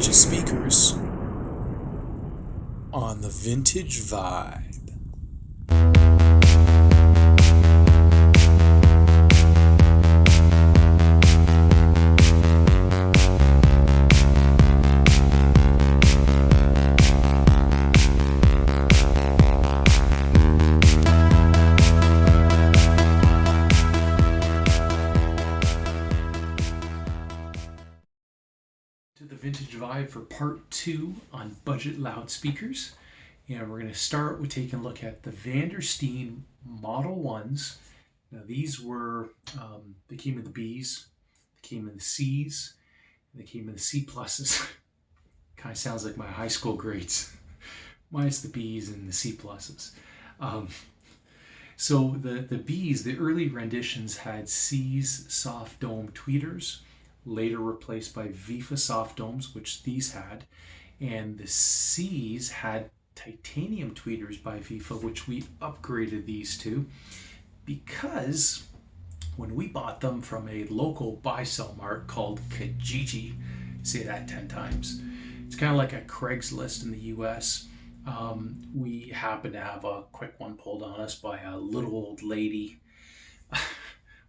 bunch of speakers on the Vintage Vibe. To the Vintage Vibe for part 2 on budget loudspeakers. And we're going to start with taking a look at the Vandersteen Model 1s. Now these were, they came in the Bs, they came in the Cs, and they came in the C pluses. Kind of sounds like my high school grades. Minus the Bs and the C pluses. So the Bs, the early renditions had C's soft dome tweeters, later replaced by Vifa soft domes, which these had, and the C's had titanium tweeters by Vifa, which we upgraded these to because when we bought them from a local buy-sell mart called Kijiji, say that 10 times, it's kind of like a Craigslist in the US. We happened to have a quick one pulled on us by a little old lady.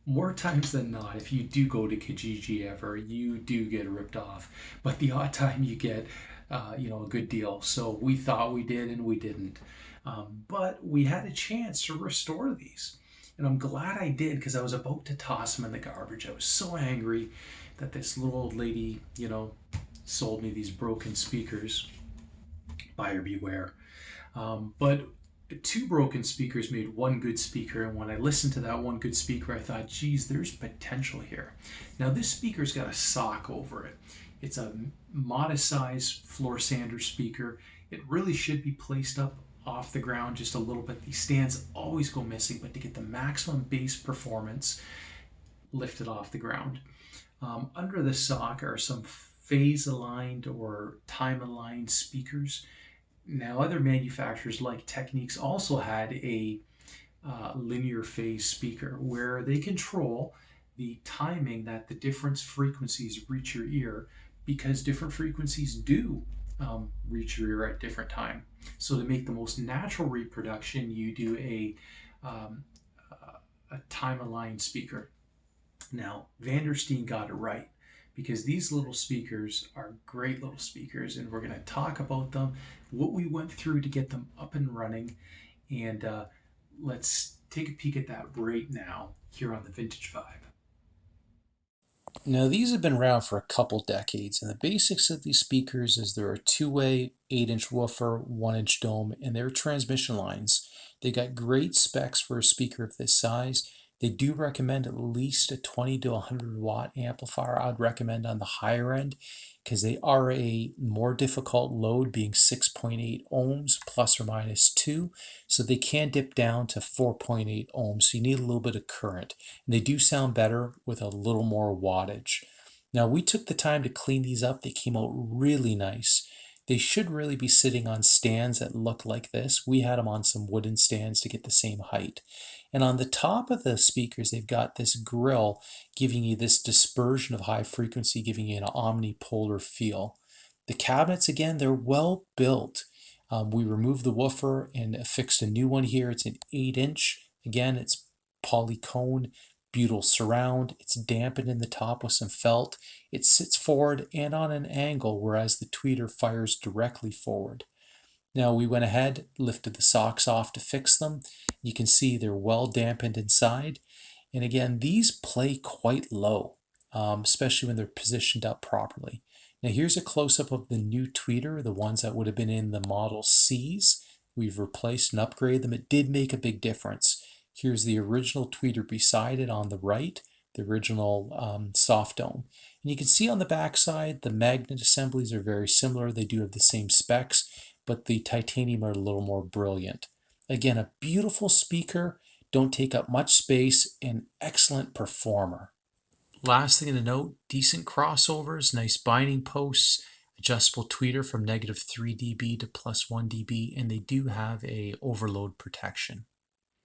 More times than not, if you do go to Kijiji ever, you do get ripped off. But the odd time you get, a good deal. So we thought we did and we didn't. But we had a chance to restore these. And I'm glad I did because I was about to toss them in the garbage. I was so angry that this little old lady, sold me these broken speakers. Buyer beware. But 2 broken speakers made 1 good speaker, and when I listened to that 1 good speaker, I thought, geez, there's potential here. Now this speaker's got a sock over it. It's a modest size floor sander speaker. It really should be placed up off the ground just a little bit. These stands always go missing, but to get the maximum bass performance, lift it off the ground. Under the sock are some phase aligned or time aligned speakers. Now, other manufacturers like Technics also had a linear phase speaker where they control the timing that the different frequencies reach your ear, because different frequencies do reach your ear at different time. So to make the most natural reproduction, you do a time-aligned speaker. Now, Vandersteen got it right, because these little speakers are great little speakers, and we're going to talk about them, what we went through to get them up and running, and let's take a peek at that right now here on the Vintage Vibe. Now these have been around for a couple decades, and the basics of these speakers is they're a 2-way 8-inch woofer, 1-inch dome, and they're transmission lines. They got great specs for a speaker of this size. They do recommend at least a 20 to 100 watt amplifier. I'd recommend on the higher end because they are a more difficult load, being 6.8 ohms plus or minus 2. So they can dip down to 4.8 ohms. So you need a little bit of current. And they do sound better with a little more wattage. Now we took the time to clean these up. They came out really nice. They should really be sitting on stands that look like this. We had them on some wooden stands to get the same height. And on the top of the speakers, they've got this grill giving you this dispersion of high frequency, giving you an omnipolar feel. The cabinets, again, they're well built. We removed the woofer and affixed a new one here. It's an 8-inch. Again, it's polycone, butyl surround. It's dampened in the top with some felt. It sits forward and on an angle, whereas the tweeter fires directly forward. Now we went ahead, lifted the socks off to fix them. You can see they're well dampened inside. And again, these play quite low, especially when they're positioned up properly. Now here's a close-up of the new tweeter, the ones that would have been in the Model Cs. We've replaced and upgraded them. It did make a big difference. Here's the original tweeter beside it on the right, the original soft dome. And you can see on the back side, the magnet assemblies are very similar. They do have the same specs, but the titanium are a little more brilliant. Again, a beautiful speaker, don't take up much space, and excellent performer. Last thing to note, decent crossovers, nice binding posts, adjustable tweeter from -3 dB to +1 dB, and they do have a overload protection.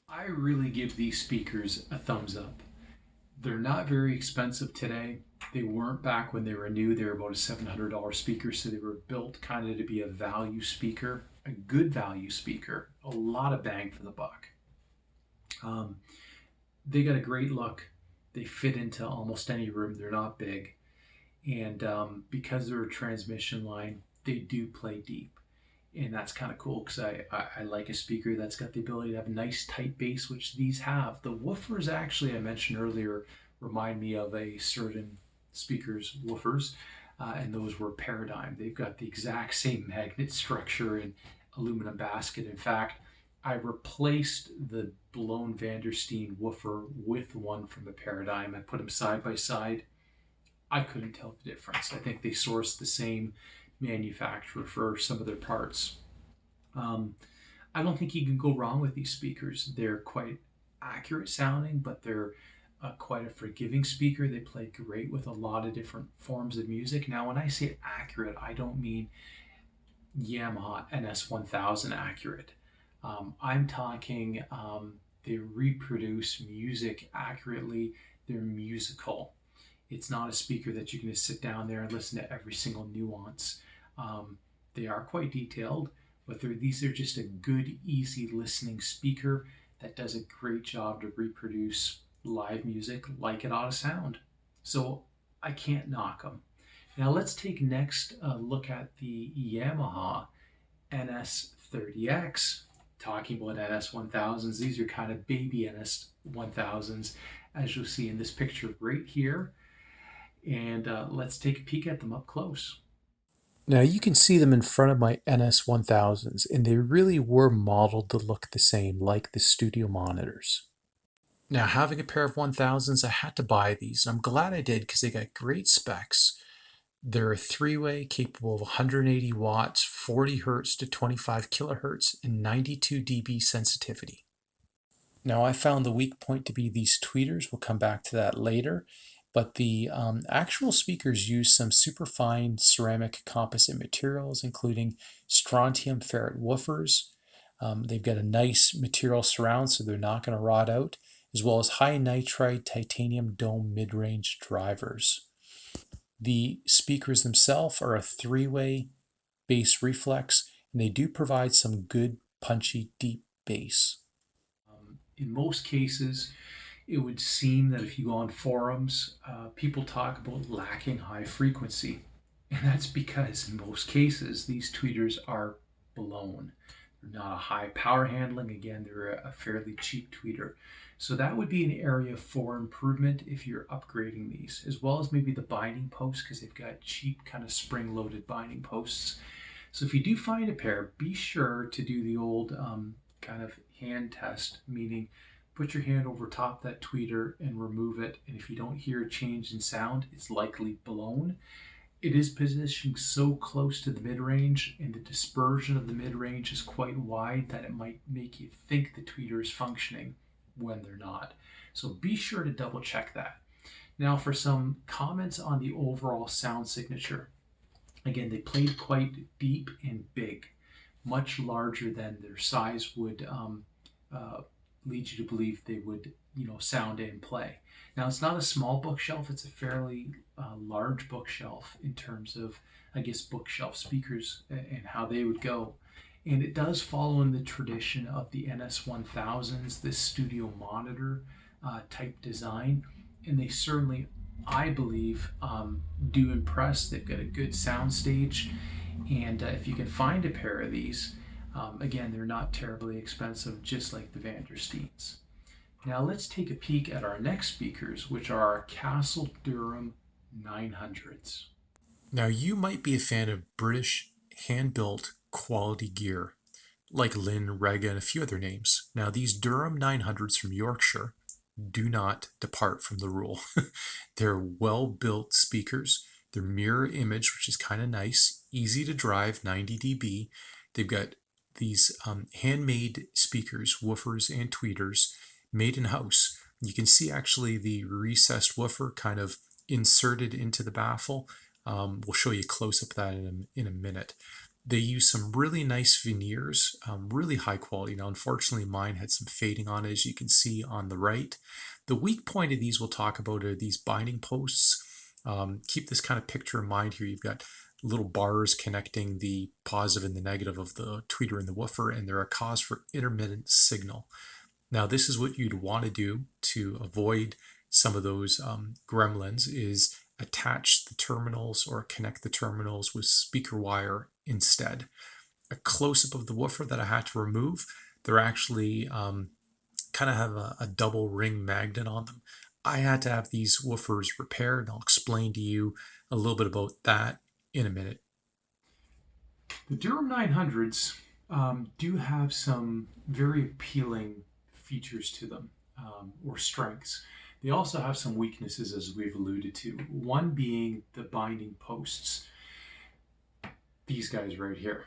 I really give these speakers a thumbs up. They're not very expensive today. They weren't back when they were new. They were about a $700 speaker, so they were built kind of to be a value speaker, a good value speaker, a lot of bang for the buck. Um, they got a great look. They fit into almost any room. They're not big. And because they're a transmission line, they do play deep. And that's kind of cool because I like a speaker that's got the ability to have a nice tight bass, which these have. The woofers, actually, I mentioned earlier, remind me of a certain speaker's woofers, and those were Paradigm. They've got the exact same magnet structure and aluminum basket. In fact, I replaced the blown Vandersteen woofer with one from the Paradigm. I put them side by side. I couldn't tell the difference. I think they sourced the same manufacturer for some of their parts. Um, I don't think you can go wrong with these speakers. They're quite accurate sounding, but they're quite a forgiving speaker. They play great with a lot of different forms of music. Now, when I say accurate, I don't mean Yamaha NS-1000 accurate. I'm talking they reproduce music accurately. They're musical. It's not a speaker that you can just sit down there and listen to every single nuance. They are quite detailed, but these are just a good, easy listening speaker that does a great job to reproduce live music like it ought to sound. So I can't knock them. Now let's take next a look at the Yamaha NS-30X. Talking about NS-1000s, these are kind of baby NS-1000s, as you'll see in this picture right here. And let's take a peek at them up close. Now you can see them in front of my NS-1000s, and they really were modeled to look the same, like the studio monitors. Now, having a pair of 1000s, I had to buy these, and I'm glad I did because they got great specs. They're a three-way capable of 180 watts, 40 hertz to 25 kilohertz, and 92 dB sensitivity. Now, I found the weak point to be these tweeters. We'll come back to that later. But the actual speakers use some superfine ceramic composite materials, including strontium ferrite woofers. They've got a nice material surround, so they're not going to rot out, as well as high nitride titanium dome mid-range drivers. The speakers themselves are a three-way bass reflex, and they do provide some good, punchy, deep bass. In most cases, it would seem that if you go on forums, people talk about lacking high frequency. And that's because in most cases, these tweeters are blown. They're not a high power handling. Again, they're a fairly cheap tweeter. So that would be an area for improvement if you're upgrading these, as well as maybe the binding posts, because they've got cheap kind of spring-loaded binding posts. So if you do find a pair, be sure to do the old kind of hand test, meaning put your hand over top that tweeter and remove it. And if you don't hear a change in sound, it's likely blown. It is positioned so close to the mid-range, and the dispersion of the mid-range is quite wide that it might make you think the tweeter is functioning when they're not. So be sure to double check that. Now for some comments on the overall sound signature. Again, they played quite deep and big, much larger than their size would lead you to believe they would, sound and play. Now, it's not a small bookshelf. It's a fairly large bookshelf in terms of, I guess, bookshelf speakers and how they would go. And it does follow in the tradition of the NS-1000s, this studio monitor type design. And they certainly, I believe, do impress. They've got a good sound stage. And if you can find a pair of these, again, they're not terribly expensive, just like the Vandersteens. Now let's take a peek at our next speakers, which are our Castle Durham 900s. Now you might be a fan of British hand-built quality gear, like Lynn, Rega, and a few other names. Now these Durham 900s from Yorkshire do not depart from the rule. They're well-built speakers. They're mirror image, which is kind of nice, easy to drive, 90 dB. They've got these handmade speakers, woofers and tweeters, made in-house. You can see actually the recessed woofer kind of inserted into the baffle. We'll show you a close-up of that in a minute. They use some really nice veneers, really high quality. Now, unfortunately, mine had some fading on it, as you can see on the right. The weak point of these we'll talk about are these binding posts. Keep this kind of picture in mind here. You've got little bars connecting the positive and the negative of the tweeter and the woofer, and they're a cause for intermittent signal. Now, this is what you'd want to do to avoid some of those gremlins, is attach the terminals or connect the terminals with speaker wire instead. A close-up of the woofer that I had to remove, they're actually kind of have a double ring magnet on them. I had to have these woofers repaired, and I'll explain to you a little bit about that in a minute. The Durham 900s do have some very appealing features to them, or strengths. They also have some weaknesses, as we've alluded to. One being the binding posts. These guys right here.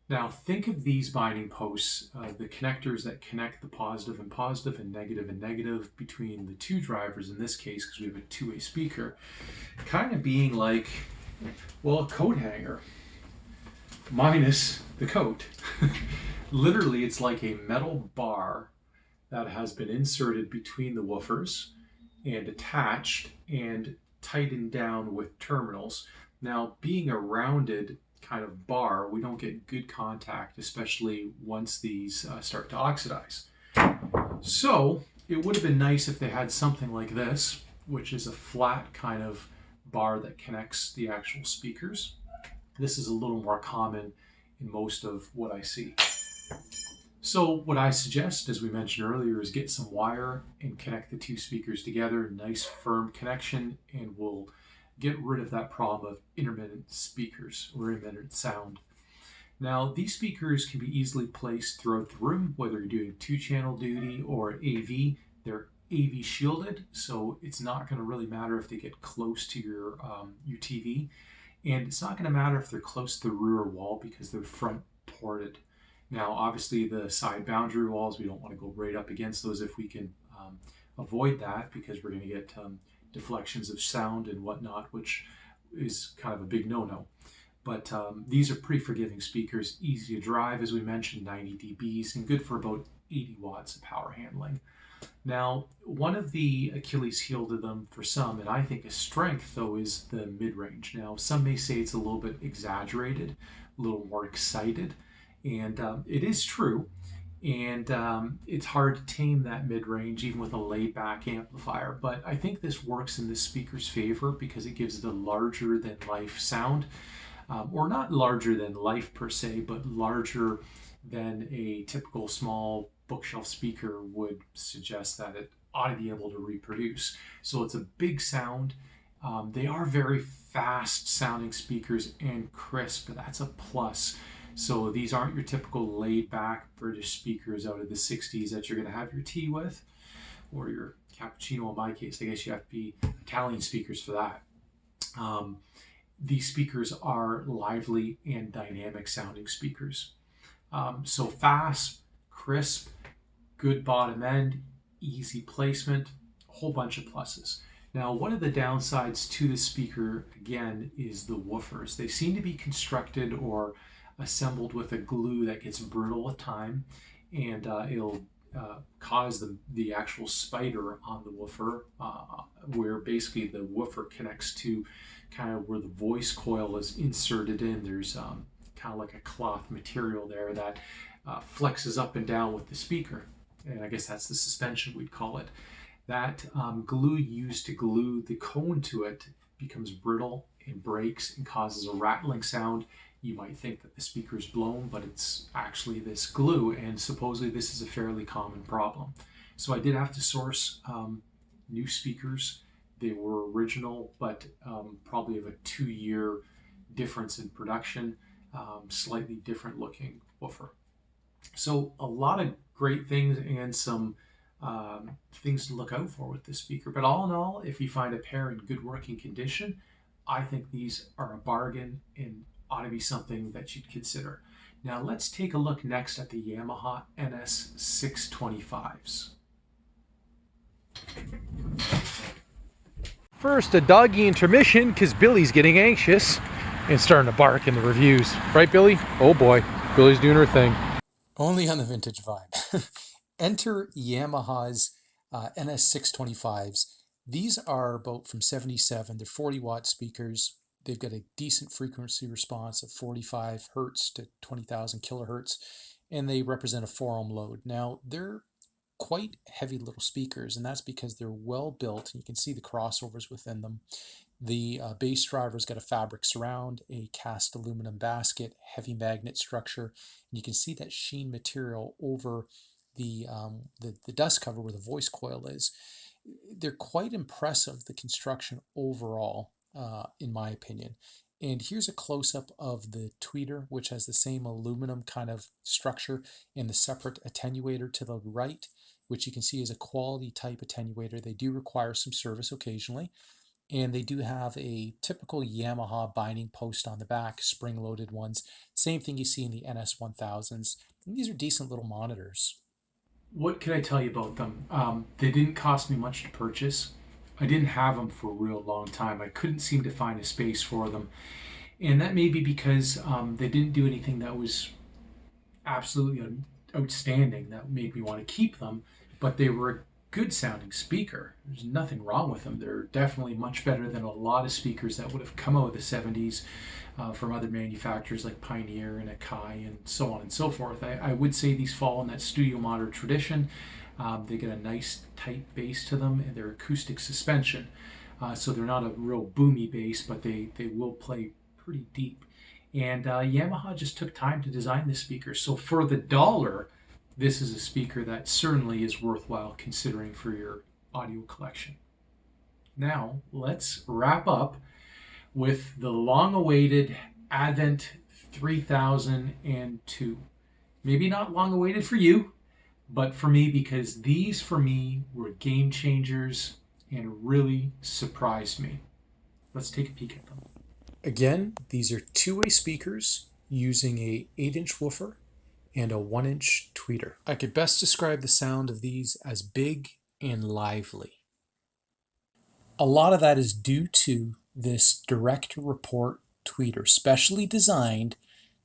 Now think of these binding posts, the connectors that connect the positive and negative between the two drivers, in this case, because we have a two-way speaker, kind of being like, well, a coat hanger, minus the coat. Literally, it's like a metal bar that has been inserted between the woofers and attached and tightened down with terminals. Now, being a rounded kind of bar, we don't get good contact, especially once these start to oxidize. So it would have been nice if they had something like this, which is a flat kind of bar that connects the actual speakers. This is a little more common in most of what I see. So what I suggest, as we mentioned earlier, is get some wire and connect the two speakers together, nice firm connection, and we'll get rid of that problem of intermittent speakers or intermittent sound. Now, these speakers can be easily placed throughout the room, whether you're doing 2-channel duty or AV. They're AV shielded, so it's not going to really matter if they get close to your TV, and it's not going to matter if they're close to the rear wall because they're front ported. Now, obviously, the side boundary walls, we don't want to go right up against those if we can avoid that, because we're going to get deflections of sound and whatnot, which is kind of a big no-no. But these are pretty forgiving speakers, easy to drive, as we mentioned, 90 dBs, and good for about 80 watts of power handling. Now, one of the Achilles heel to them for some, and I think a strength, though, is the mid-range. Now, some may say it's a little bit exaggerated, a little more excited, and it is true. And it's hard to tame that mid-range even with a laid-back amplifier, but I think this works in this speaker's favor because it gives it a larger-than-life sound, or not larger than life per se, but larger than a typical small bookshelf speaker would suggest that it ought to be able to reproduce. So it's a big sound. They are very fast-sounding speakers and crisp, but that's a plus. So these aren't your typical laid-back British speakers out of the 60s that you're going to have your tea with, or your cappuccino in my case. I guess you have to be Italian speakers for that. These speakers are lively and dynamic sounding speakers. So fast, crisp, good bottom end, easy placement, a whole bunch of pluses. Now, one of the downsides to the speaker, again, is the woofers. They seem to be constructed or assembled with a glue that gets brittle with time, and it'll cause the actual spider on the woofer, where basically the woofer connects to kind of where the voice coil is inserted in. There's kind of like a cloth material there that flexes up and down with the speaker, and I guess that's the suspension, we'd call it. That glue used to glue the cone to it becomes brittle and breaks and causes a rattling sound. You might think that the speaker is blown, but it's actually this glue, and supposedly this is a fairly common problem. So I did have to source new speakers. They were original, but probably of a 2-year difference in production, slightly different looking woofer. So a lot of great things and some things to look out for with this speaker. But all in all, if you find a pair in good working condition, I think these are a bargain and ought to be something that you'd consider. Now let's take a look next at the Yamaha NS-625s. First, a doggy intermission because Billy's getting anxious. and starting to bark in the reviews. Right, Billy? Oh boy, Billy's doing her thing. Only on the Vintage Vibe. Enter Yamaha's NS-625s. These are about from 77. They're 40-watt speakers. They've got a decent frequency response of 45 hertz to 20,000 kilohertz, and they represent a 4-ohm load. Now, they're quite heavy little speakers, and that's because they're well built. You can see the crossovers within them. The bass driver's got a fabric surround, a cast aluminum basket, heavy magnet structure, and you can see that sheen material over the dust cover where the voice coil is. They're quite impressive, the construction overall, in my opinion. And here's a close-up of the tweeter, which has the same aluminum kind of structure, and the separate attenuator to the right, which you can see is a quality type attenuator. They do require some service occasionally. And they do have a typical Yamaha binding post on the back, spring-loaded ones. Same thing you see in the NS-1000s. And these are decent little monitors. What can I tell you about them? They didn't cost me much to purchase. I didn't have them for a real long time. I couldn't seem to find a space for them. And that may be because they didn't do anything that was absolutely outstanding that made me want to keep them, but they were a good sounding speaker. There's nothing wrong with them. They're definitely much better than a lot of speakers that would have come out of the 70s from other manufacturers like Pioneer and Akai and so on and so forth. I would say these fall in that studio monitor tradition. They get a nice tight bass to them, and they're acoustic suspension. So they're not a real boomy bass, but they will play pretty deep. And Yamaha just took time to design this speaker. So for the dollar, this is a speaker that certainly is worthwhile considering for your audio collection. Now, let's wrap up with the long-awaited Advent 3002. Maybe not long-awaited for you, but for me, because these for me were game changers and really surprised me. Let's take a peek at them. Again, these are two-way speakers using a 8-inch woofer and a 1-inch tweeter. I could best describe the sound of these as big and lively. A lot of that is due to this direct report tweeter, specially designed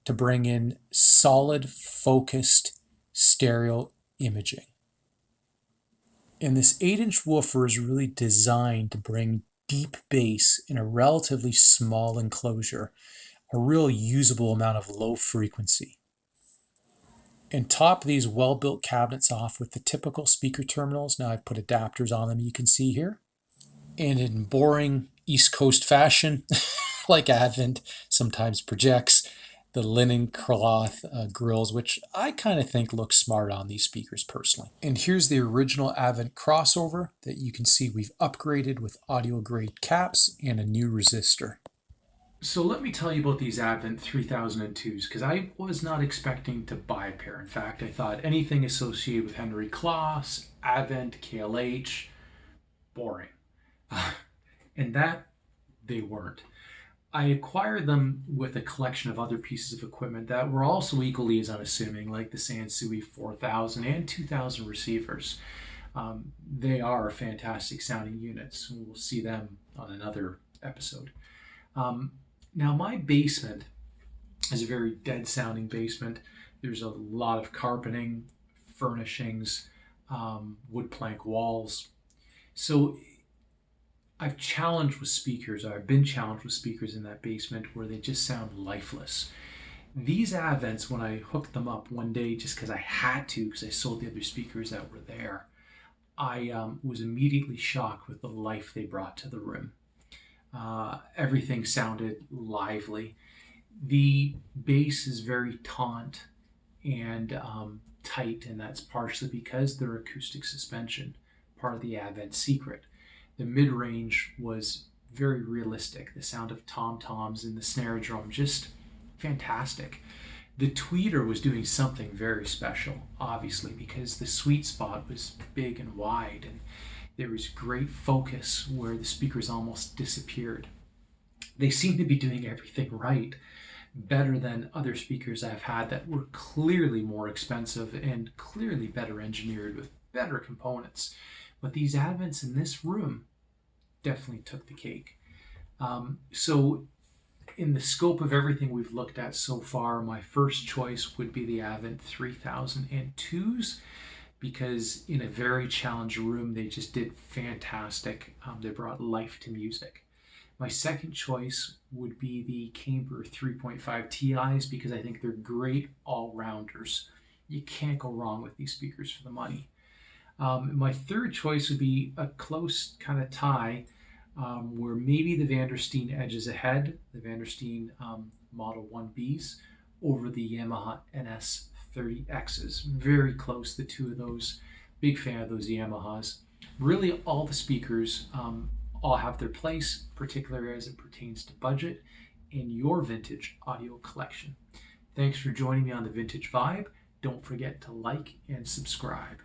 to bring in solid, focused stereo imaging. And this 8-inch woofer is really designed to bring deep bass in a relatively small enclosure, a real usable amount of low frequency. And top these well-built cabinets off with the typical speaker terminals. Now I've put adapters on them, you can see here. And in boring East Coast fashion, like Advent sometimes projects, the linen cloth grills, which I kind of think look smart on these speakers personally. And here's the original Advent crossover that you can see we've upgraded with audio grade caps and a new resistor. So let me tell you about these Advent 3002s, because I was not expecting to buy a pair. In fact, I thought anything associated with Henry Kloss, Advent, KLH, boring. And that they weren't. I acquired them with a collection of other pieces of equipment that were also equally as unassuming, like the Sansui 4000 and 2000 receivers. They are fantastic sounding units. We'll see them on another episode. Now, my basement is a very dead sounding basement. There's a lot of carpeting, furnishings, wood plank walls. So I've been challenged with speakers in that basement where they just sound lifeless. These Advents, when I hooked them up one day just because I had to, because I sold the other speakers that were there, I was immediately shocked with the life they brought to the room. Everything sounded lively. The bass is very taut and tight, and that's partially because they're acoustic suspension, part of the Advent secret. The mid-range was very realistic. The sound of tom-toms and the snare drum, just fantastic. The tweeter was doing something very special, obviously, because the sweet spot was big and wide, and there was great focus where the speakers almost disappeared. They seemed to be doing everything right, better than other speakers I've had that were clearly more expensive and clearly better engineered with better components. But these Advents in this room definitely took the cake. So in the scope of everything we've looked at so far, my first choice would be the Avent 3002s, because in a very challenged room, they just did fantastic. They brought life to music. My second choice would be the Camber 3.5 TIs, because I think they're great all-rounders. You can't go wrong with these speakers for the money. My third choice would be a close kind of tie, where maybe the Vandersteen edges ahead, the Vandersteen Model 1Bs over the Yamaha NS-30Xs. Very close, the two of those. Big fan of those Yamahas. Really, all the speakers all have their place, particularly as it pertains to budget in your vintage audio collection. Thanks for joining me on the Vintage Vibe. Don't forget to like and subscribe.